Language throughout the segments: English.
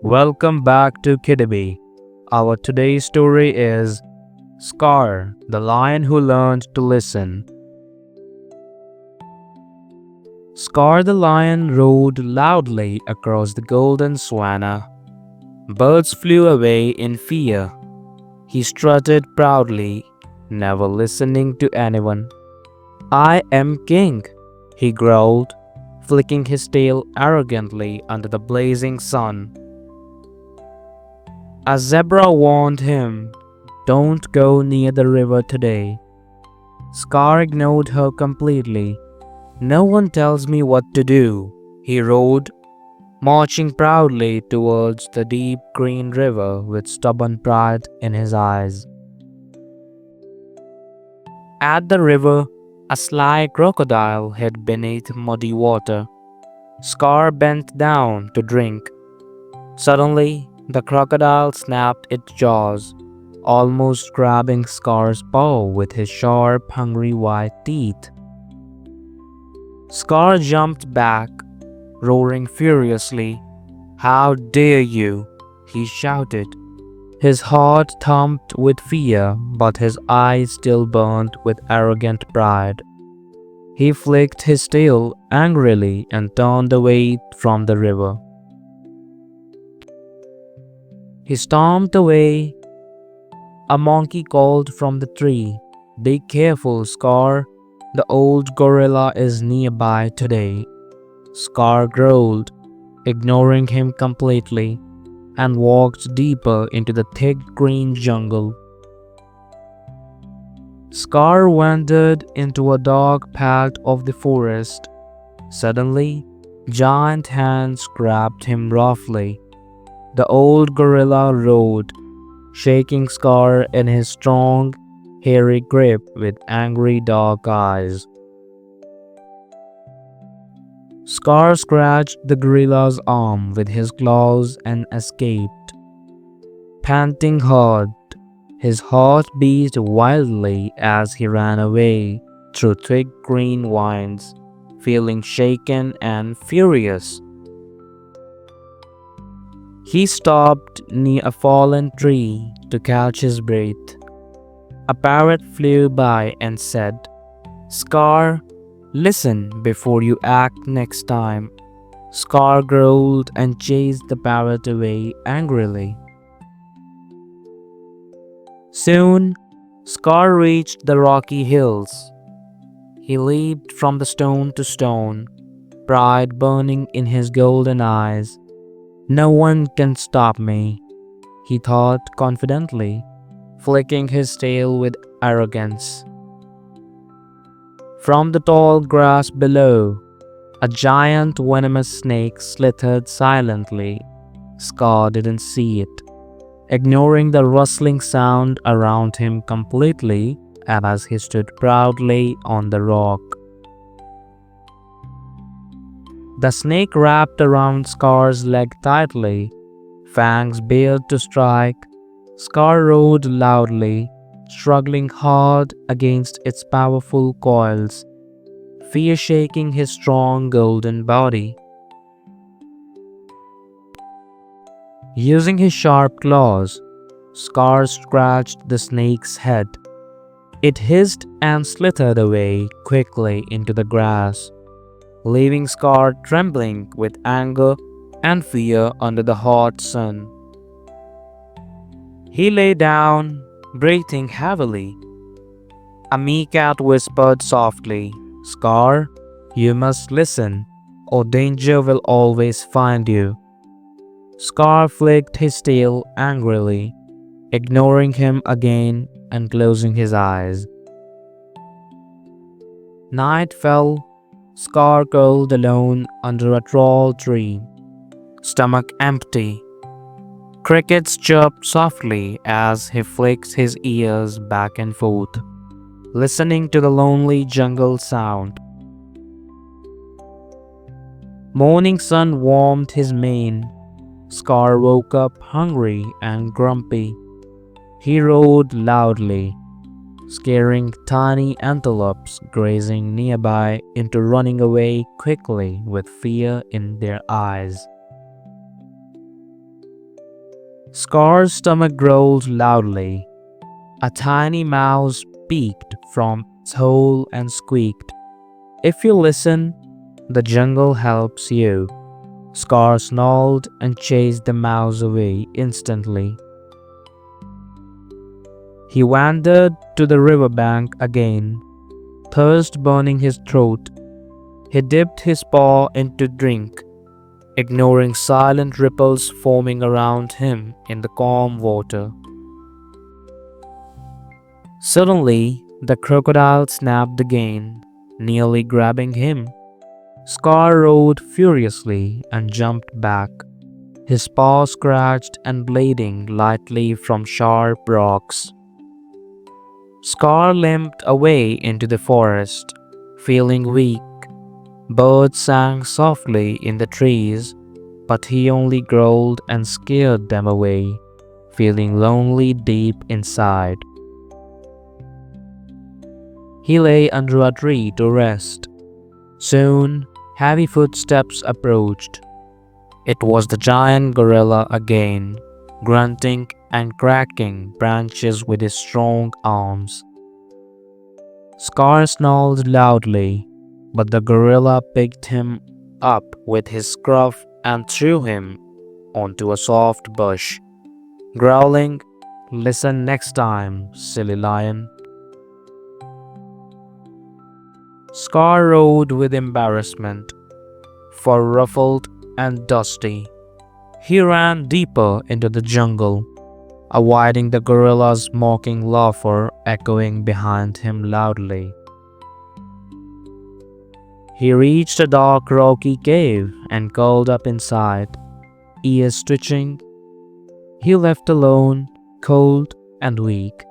Welcome back to Kiddiby. Our today's story is Scar, the lion who learned to listen. Scar the lion roared loudly across the golden savanna. Birds flew away in fear. He strutted proudly, never listening to anyone. I am king, he growled, flicking his tail arrogantly under the blazing sun. A zebra warned him, "Don't go near the river today." Scar ignored her completely. "No one tells me what to do," he roared, marching proudly towards the deep green river with stubborn pride in his eyes. At the river, a sly crocodile hid beneath muddy water. Scar bent down to drink. Suddenly, the crocodile snapped its jaws, almost grabbing Scar's paw with his sharp, hungry white teeth. Scar jumped back, roaring furiously. "How dare you!" he shouted. His heart thumped with fear, but his eyes still burned with arrogant pride. He flicked his tail angrily and turned away from the river. He stomped away. A monkey called from the tree, "Be careful, Scar. The old gorilla is nearby today." Scar growled, ignoring him completely, and walked deeper into the thick green jungle. Scar wandered into a dark path of the forest. Suddenly, giant hands grabbed him roughly. The old gorilla roared, shaking Scar in his strong, hairy grip with angry dark eyes. Scar scratched the gorilla's arm with his claws and escaped. Panting hard, his heart beat wildly as he ran away through thick green vines, feeling shaken and furious. He stopped near a fallen tree to catch his breath. A parrot flew by and said, "Scar, listen before you act next time." Scar growled and chased the parrot away angrily. Soon, Scar reached the rocky hills. He leaped from the stone to stone, pride burning in his golden eyes. "No one can stop me," he thought confidently, flicking his tail with arrogance. From the tall grass below, a giant venomous snake slithered silently. Scar didn't see it, ignoring the rustling sound around him completely as he stood proudly on the rock. The snake wrapped around Scar's leg tightly, fangs bared to strike. Scar roared loudly, struggling hard against its powerful coils, fear shaking his strong golden body. Using his sharp claws, Scar scratched the snake's head. It hissed and slithered away quickly into the grass, leaving Scar trembling with anger and fear under the hot sun. He lay down, breathing heavily. A meerkat whispered softly, "Scar, you must listen, or danger will always find you." Scar flicked his tail angrily, ignoring him again and closing his eyes. Night fell. Scar curled alone under a tall tree, stomach empty. Crickets chirped softly as he flicked his ears back and forth, listening to the lonely jungle sound. Morning sun warmed his mane. Scar woke up hungry and grumpy. He roared loudly, scaring tiny antelopes grazing nearby into running away quickly with fear in their eyes. Scar's stomach growled loudly. A tiny mouse peeked from its hole and squeaked. If you listen, the jungle helps you. Scar snarled and chased the mouse away instantly. He wandered to the riverbank again, thirst burning his throat. He dipped his paw into drink, ignoring silent ripples foaming around him in the calm water. Suddenly, the crocodile snapped again, nearly grabbing him. Scar roared furiously and jumped back, his paw scratched and bleeding lightly from sharp rocks. Scar limped away into the forest, feeling weak. Birds sang softly in the trees, but he only growled and scared them away, feeling lonely deep inside. He lay under a tree to rest. Soon, heavy footsteps approached. It was the giant gorilla again, grunting and cracking branches with his strong arms. Scar snarled loudly, but the gorilla picked him up with his scruff and threw him onto a soft bush, growling, "Listen next time, silly lion." Scar roared with embarrassment, fur ruffled and dusty. He ran deeper into the jungle, avoiding the gorilla's mocking laughter echoing behind him loudly. He reached a dark rocky cave and curled up inside, ears twitching. He left alone, cold and weak.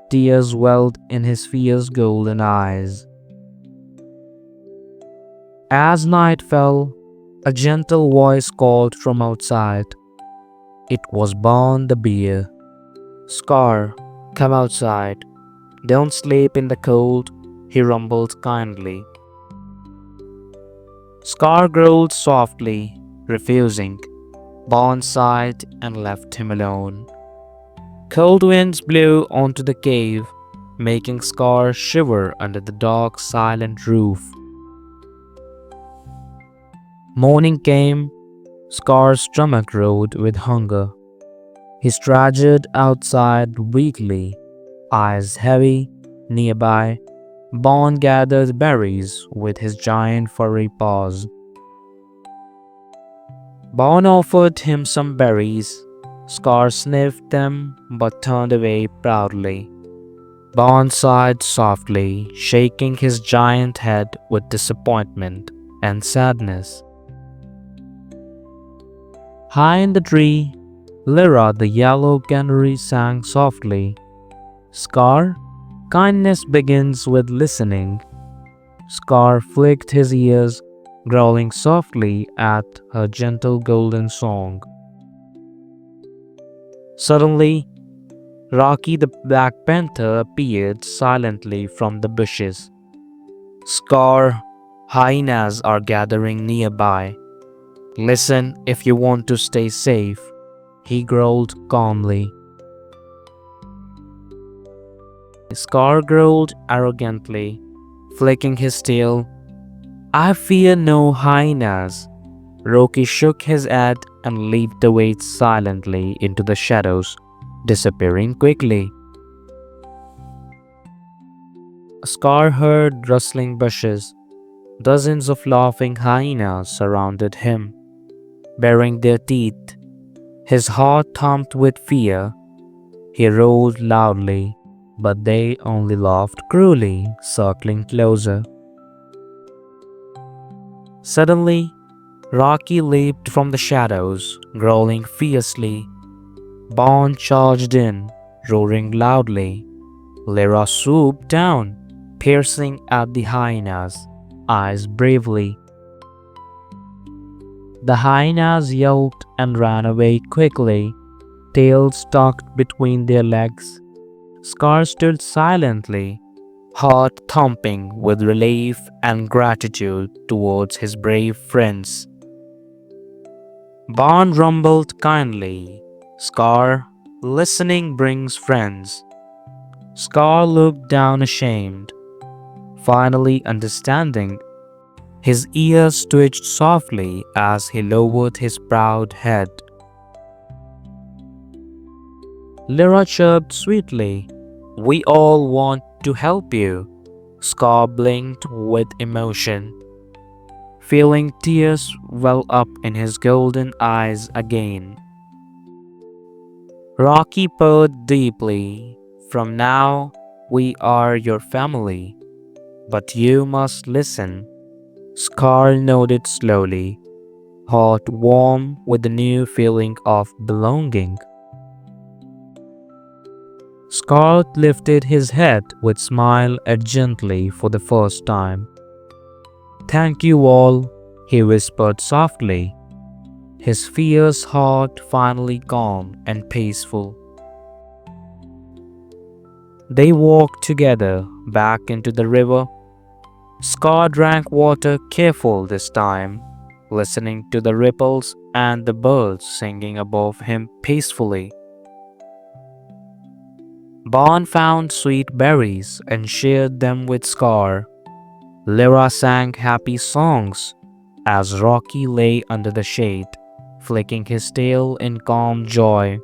Tears welled in his fierce golden eyes. As night fell, a gentle voice called from outside. It was Bon the bear. "Scar, come outside. Don't sleep in the cold," he rumbled kindly. Scar growled softly, refusing. Bon sighed and left him alone. Cold winds blew onto the cave, making Scar shiver under the dark, silent roof. Morning came. Scar's stomach roared with hunger. He staggered outside weakly, eyes heavy. Nearby, Bon gathered berries with his giant furry paws. Bon offered him some berries. Scar sniffed them but turned away proudly. Bon sighed softly, shaking his giant head with disappointment and sadness. High in the tree, Lyra the yellow canary sang softly. "Scar, kindness begins with listening." Scar flicked his ears, growling softly at her gentle golden song. Suddenly, Rocky the Black Panther appeared silently from the bushes. "Scar, hyenas are gathering nearby. Listen if you want to stay safe," he growled calmly. Scar growled arrogantly, flicking his tail. "I fear no hyenas." Rocky shook his head and leaped away silently into the shadows, disappearing quickly. Scar heard rustling bushes. Dozens of laughing hyenas surrounded him, baring their teeth. His heart thumped with fear. He roared loudly, but they only laughed cruelly, circling closer. Suddenly, Rocky leaped from the shadows, growling fiercely. Bon charged in, roaring loudly. Lyra swooped down, piercing at the hyenas, eyes bravely. The hyenas yelped and ran away quickly, tails tucked between their legs. Scar stood silently, heart thumping with relief and gratitude towards his brave friends. Bon rumbled kindly, Scar, listening brings friends. Scar looked down ashamed, finally understanding. His ears twitched softly as he lowered his proud head. Lyra chirped sweetly. We all want to help you. Scar blinked with emotion, feeling tears well up in his golden eyes again. Rocky purred deeply. From now, we are your family, but you must listen. Scar nodded slowly, heart warm with the new feeling of belonging. Scar lifted his head with smile gently for the first time. Thank you all, he whispered softly, his fierce heart finally calm and peaceful. They walked together back into the river. Scar drank water careful this time, listening to the ripples and the birds singing above him peacefully. Bon found sweet berries and shared them with Scar. Lyra sang happy songs as Rocky lay under the shade, flicking his tail in calm joy.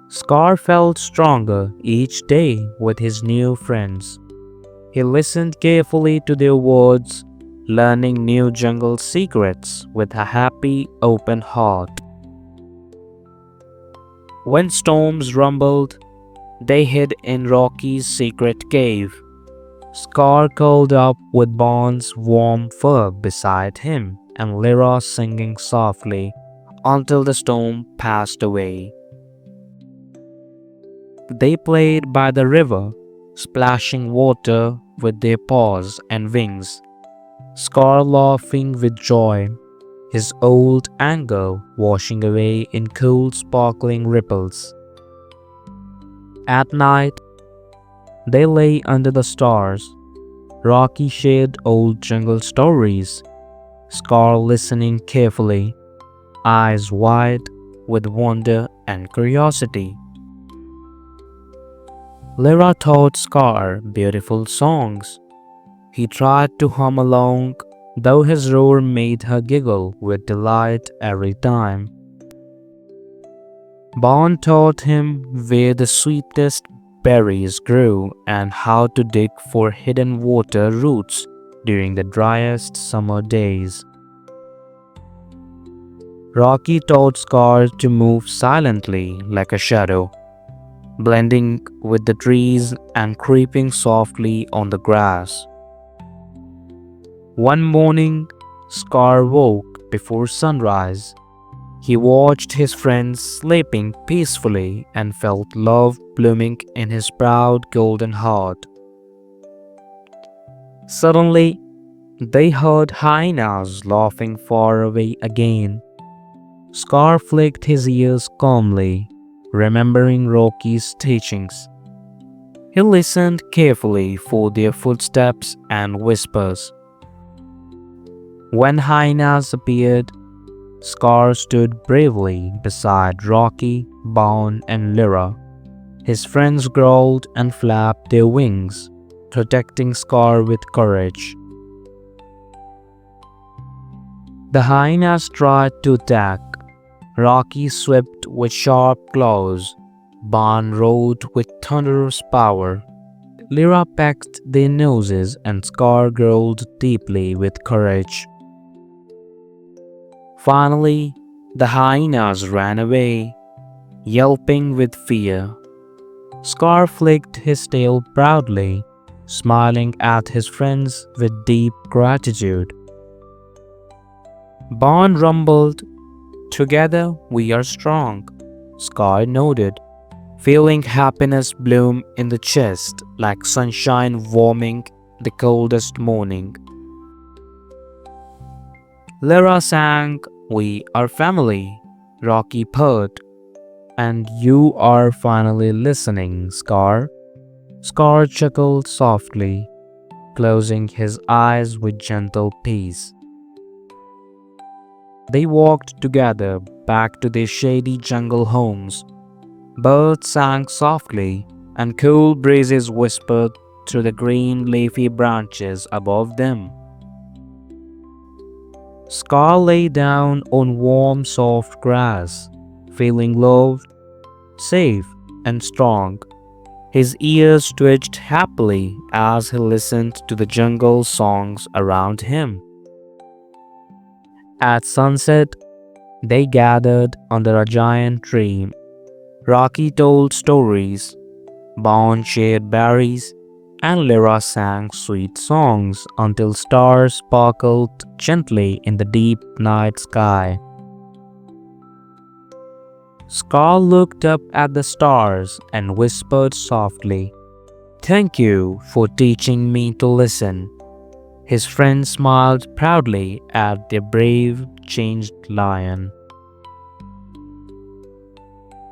Scar felt stronger each day with his new friends. He listened carefully to their words, learning new jungle secrets with a happy, open heart. When storms rumbled, they hid in Rocky's secret cave. Scar curled up with Bon's warm fur beside him and Lyra singing softly until the storm passed away. They played by the river, splashing water with their paws and wings, Scar laughing with joy, his old anger washing away in cool sparkling ripples. At night, they lay under the stars. Rocky shared old jungle stories, Scar listening carefully, eyes wide with wonder and curiosity. Lyra taught Scar beautiful songs. He tried to hum along, though his roar made her giggle with delight every time. Bon taught him where the sweetest berries grew and how to dig for hidden water roots during the driest summer days. Rocky taught Scar to move silently like a shadow, blending with the trees and creeping softly on the grass. One morning, Scar woke before sunrise. He watched his friends sleeping peacefully and felt love blooming in his proud golden heart. Suddenly, they heard hyenas laughing far away again. Scar flicked his ears calmly, remembering Rocky's teachings. He listened carefully for their footsteps and whispers. When hyenas appeared, Scar stood bravely beside Rocky, Bon, and Lyra. His friends growled and flapped their wings, protecting Scar with courage. The hyenas tried to attack. Rocky swept with sharp claws. Bon roared with thunderous power. Lyra pecked their noses and Scar growled deeply with courage. Finally, the hyenas ran away, yelping with fear. Scar flicked his tail proudly, smiling at his friends with deep gratitude. Bon rumbled, "Together we are strong." Scar nodded, feeling happiness bloom in the chest like sunshine warming the coldest morning. Lyra sang, "We are family," Rocky purred. "And you are finally listening, Scar." Scar chuckled softly, closing his eyes with gentle peace. They walked together back to their shady jungle homes. Birds sang softly, and cool breezes whispered through the green leafy branches above them. Scar lay down on warm, soft grass, feeling loved, safe, and strong. His ears twitched happily as he listened to the jungle songs around him. At sunset, they gathered under a giant tree. Rocky told stories, Bon shared berries, and Lyra sang sweet songs until stars sparkled gently in the deep night sky. Scar looked up at the stars and whispered softly, "Thank you for teaching me to listen." His friend smiled proudly at the brave, changed lion.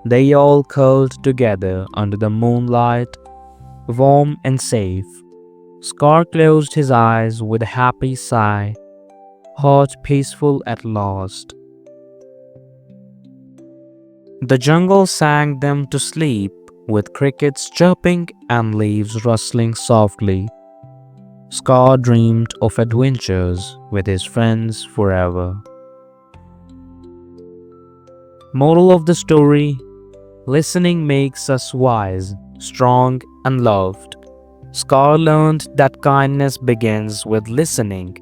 They all curled together under the moonlight, warm and safe. Scar closed his eyes with a happy sigh, heart peaceful at last. The jungle sang them to sleep, with crickets chirping and leaves rustling softly. Scar dreamed of adventures with his friends forever. Moral of the story: listening makes us wise, strong, and loved. Scar learned that kindness begins with listening,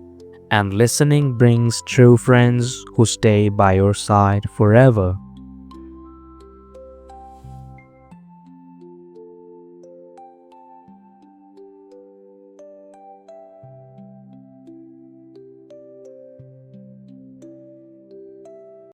and listening brings true friends who stay by your side forever.